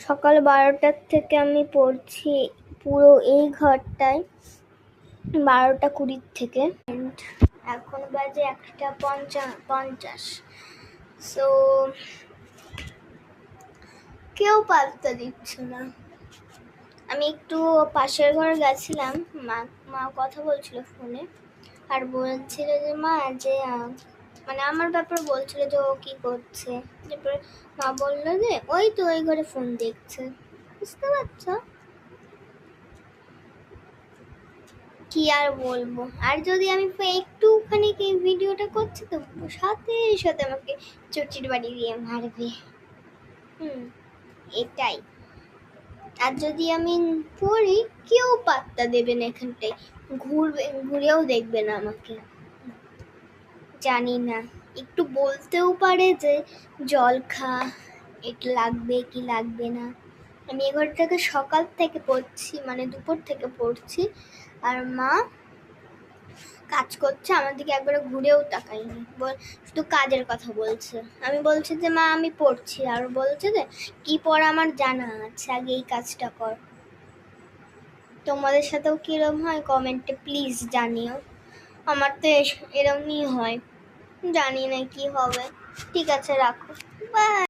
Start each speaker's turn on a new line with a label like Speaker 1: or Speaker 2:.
Speaker 1: সকাল 12টার থেকে আমি পড়ছি পুরো এই ঘরটায় 12টা 20 থেকে। এখন বাজে 1:50। সো কেউ পাত্তা দিচ্ছে না। আমি একটু পাশের ঘরে গেছিলাম, মা কথা বলছিল ফোনে, আর বলছিল যে মা যে মানে আমার ব্যাপারে বলছিল যে ও কি করছে। তারপরে মা বললো যে ওই তো ওই ঘরে ফোন দেখছে। বুঝতে পারছো কি আর বলবো। আর যদি আমি একটুখানি কি ভিডিওটা করছি তো সাথে সাথে আমাকে চটির বাড়ি দিয়ে মারবে। এটাই। আর যদি আমি পড়ি কেউ পাত্তা দেবে না, এখানটায় ঘুরেও দেখবে না আমাকে। জানি না, একটু বলতেও পারে যে জল খা, এটা লাগবে কি লাগবে না। আমি এ ঘরটাকে সকাল থেকে পড়ছি, মানে দুপুর থেকে পড়ছি, আর মা কাজ করছে, আমার দিকে একবারে ঘুরেও তাকায়নি, শুধু কাজের কথা বলছে। আমি বলছি যে মা আমি পড়ছি, আর বলছে যে কি পড়া আমার জানা আছে, আগে এই কাজটা কর। তোমাদের সাথেও কিরম হয় কমেন্টে প্লিজ জানিও। আমার তো এরমই হয়, জানি না কি হবে। ঠিক আছে, রাখো, বাই।